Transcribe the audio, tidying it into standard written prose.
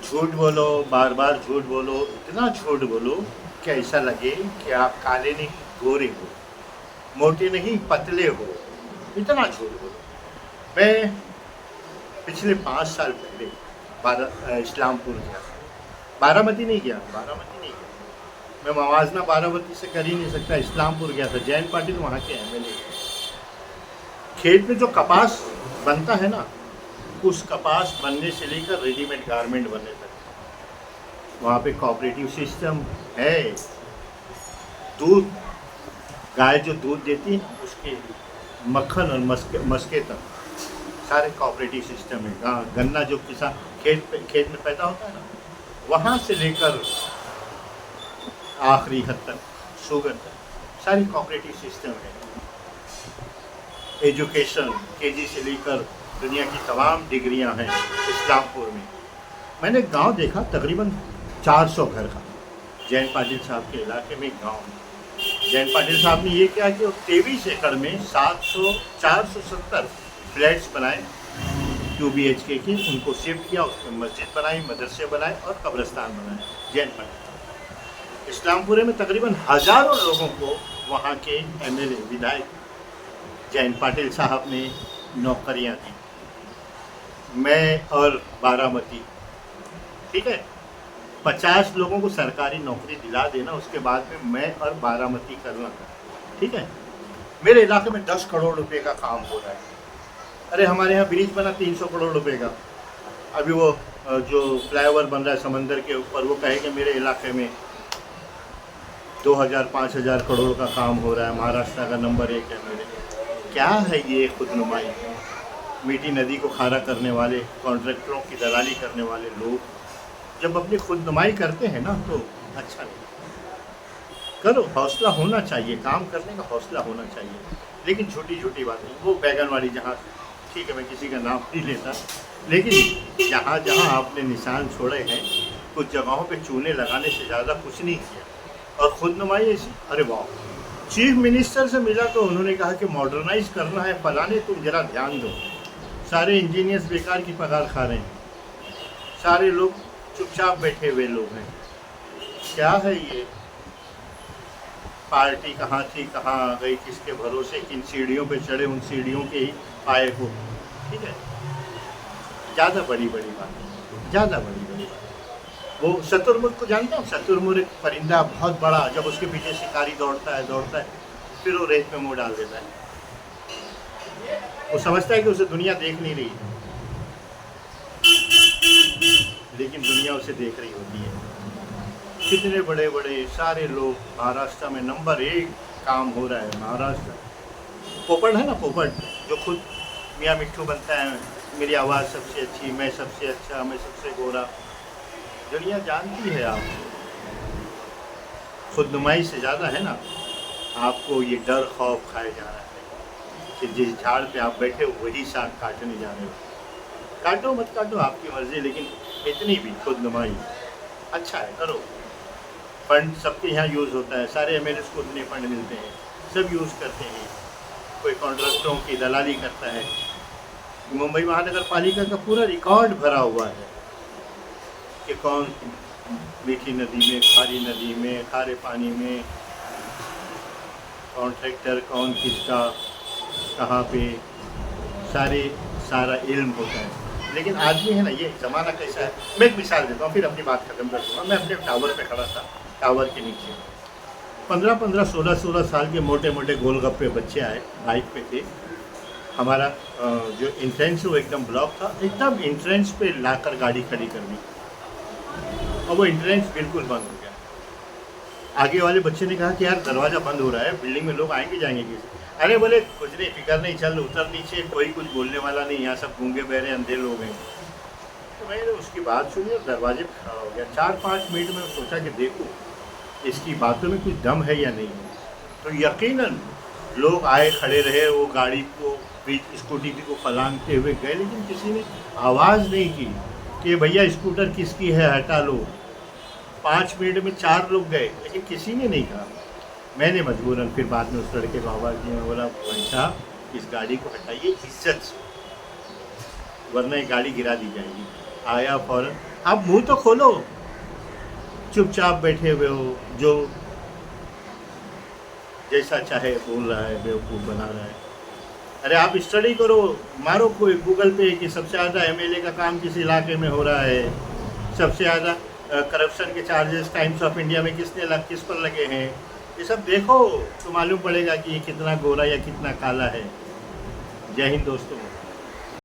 झूठ बोलो, बार बार झूठ बोलो, इतना झूठ बोलो कि ऐसा लगे कि आप काले नहीं गोरे हो, मोटे नहीं पतले हो। इतना झूठ बोलो। मैं पिछले 5 साल पहले इस्लामपुर गया। बारामती नहीं गया, बारामती नहीं गया। मैं मवाजना बारामती से कर ही नहीं सकता। इस्लामपुर गया था। जयंत पाटिल वहाँ के एमएलए। खेत में जो कपास बनता है ना, उस कपास बनने से लेकर रेडीमेड गारमेंट बनने तक वहाँ पे कोऑपरेटिव सिस्टम है। दूध, गाय जो दूध देती है उसके मक्खन और मस्के तक सारे कोऑपरेटिव सिस्टम है। गन्ना जो किसान खेत में पैदा होता है ना, वहाँ से लेकर आखिरी हद तक शुगर तक सारी कोऑपरेटिव सिस्टम है। एजुकेशन केजी से लेकर दुनिया की तमाम डिग्रियां हैं इस्लामपुर में। मैंने गांव देखा, तकरीबन 400 घर का जयंत पाटिल साहब के इलाके में गांव में। जयंत पाटिल साहब ने ये किया कि 23 एकड़ में 470 फ्लैट्स बनाए 2 BHK की, उनको शिफ्ट किया, उसमें मस्जिद बनाई, मदरसे बनाए और कब्रिस्तान बनाए। जयंत पाटिल इस्लामपुर में तकरीबन हज़ारों लोगों को वहाँ के एमएलए विधायक जयंत पाटिल साहब ने नौकरियाँ दी। मैं और बारामती, ठीक है, 50 लोगों को सरकारी नौकरी दिला देना, उसके बाद में मैं और बारामती करना, ठीक है। मेरे इलाके में 10 करोड़ रुपए का काम हो रहा है। अरे हमारे यहाँ ब्रिज बना 300 करोड़ रुपए का। अभी वो जो फ्लाईओवर बन रहा है समंदर के ऊपर, वो कहे कि मेरे इलाके में 2000-5000 करोड़ का काम हो रहा है, महाराष्ट्र का नंबर 1 है मेरे। क्या है ये खुदनुमाई? मीठी नदी को खारा करने वाले, कॉन्ट्रैक्टरों की दलाली करने वाले लोग जब अपनी खुदनुमाई करते हैं ना, तो अच्छा नहीं। करो, हौसला होना चाहिए, काम करने का हौसला होना चाहिए, लेकिन छोटी छोटी बातें। वो बैगन वाली जहाँ, ठीक है, मैं किसी का नाम नहीं लेता, लेकिन जहाँ जहाँ आपने निशान छोड़े हैं, कुछ जगहों पे चूने लगाने से ज़्यादा कुछ नहीं किया। और खुदनुमाई ऐसी, अरे वाह, चीफ मिनिस्टर से मिला तो उन्होंने कहा कि मॉडर्नाइज करना है, फलाने, तुम जरा ध्यान दो। सारे इंजीनियर्स बेकार की पगार खा रहे हैं, सारे लोग चुपचाप बैठे हुए लोग हैं। क्या है ये? पार्टी कहाँ थी, कहाँ आ गई, किसके भरोसे, किन सीढ़ियों पे चढ़े, उन सीढ़ियों के ही पाए को, ठीक है। ज़्यादा बड़ी बड़ी बात, ज़्यादा बड़ी बड़ी बात। वो शतुरमुर्ग को जानता हूँ। शतुरमुर्ग एक परिंदा बहुत बड़ा, जब उसके पीछे शिकारी दौड़ता है, फिर वो रेत में मुँह डाल देता है। वो समझता है कि उसे दुनिया देख नहीं रही है, लेकिन दुनिया उसे देख रही होती है। कितने बड़े बड़े सारे लोग, महाराष्ट्र में नंबर 1 काम हो रहा है। महाराष्ट्र पोपट है ना, पोपट जो खुद मियाँ मिट्ठू बनता है, मेरी आवाज़ सबसे अच्छी, मैं सबसे अच्छा, मैं सबसे गोरा। दुनिया जानती है आप। खुदनुमाई से ज़्यादा है ना, आपको ये डर खौफ खाया जा रहा है कि जिस झाड़ पे आप बैठे हो वही साग काटने जा रहे हो। काटो मत काटो, आपकी मर्जी, लेकिन इतनी भी खुदनुमाई अच्छा है, करो। फंड सबके यहाँ यूज़ होता है, सारे एमएलएस को उतने फंड मिलते हैं, सब यूज़ करते हैं। कोई कॉन्ट्रैक्टरों की दलाली करता है। मुंबई महानगर पालिका का पूरा रिकॉर्ड भरा हुआ है कि कौन मीठी नदी में, खारी नदी में, खारे पानी में कॉन्ट्रैक्टर कौन, किसका, कहाँ पे, सारा इल्म होता है। लेकिन आदमी है ना, ये ज़माना कैसा है। मैं एक मिसाल देता हूँ, फिर अपनी बात खत्म कर दूँगा। मैं अपने टावर पे खड़ा था, टावर के नीचे 15-15, 16-16 साल के मोटे मोटे गोलगप्पे बच्चे आए, बाइक पे थे। हमारा जो इंट्रेंस वो एकदम ब्लॉक था, एकदम इंट्रेंस पे लाकर गाड़ी खड़ी कर दी, और वो इंट्रेंस बिल्कुल बंद हो गया। आगे वाले बच्चे ने कहा कि यार दरवाज़ा बंद हो रहा है, बिल्डिंग में लोग आएंगे जाएंगे कैसे? अरे बोले कुछ नहीं, फिक्र नहीं, चल उतर नीचे, कोई कुछ बोलने वाला नहीं, यहाँ सब गूंगे बहरे अंधे लोग हैं। तो मैंने उसकी बात सुनी और दरवाजे पर खड़ा हो गया। 4-5 मिनट में सोचा कि देखो इसकी बातों में कुछ दम है या नहीं है। तो यकीनन लोग आए, खड़े रहे, वो गाड़ी को, स्कूटी को फलांगते हुए गए, लेकिन किसी ने आवाज़ नहीं की कि भैया स्कूटर किसकी है, हटा लो। 5 मिनट में 4 लोग गए, लेकिन किसी ने नहीं कहा। मैंने मजबूरन फिर बाद में उस लड़के को आवाज़ दी, मैं बोला भाई साहब इस गाड़ी को हटाइए इज्जत से, वरना ये गाड़ी गिरा दी जाएगी। आया फ़ौरन, आप मुंह तो खोलो, चुपचाप बैठे हुए हो, जो जैसा चाहे बोल रहा है, बेवकूफ़ बना रहा है। अरे आप स्टडी करो, मारो कोई गूगल पे कि सबसे ज़्यादा एमएलए का काम किस इलाके में हो रहा है, सबसे ज़्यादा करप्शन के चार्जेस टाइम्स ऑफ इंडिया में किस पर लगे हैं। ये सब देखो तो मालूम पड़ेगा कि ये कितना गोरा या कितना काला है। जय हिंद दोस्तों।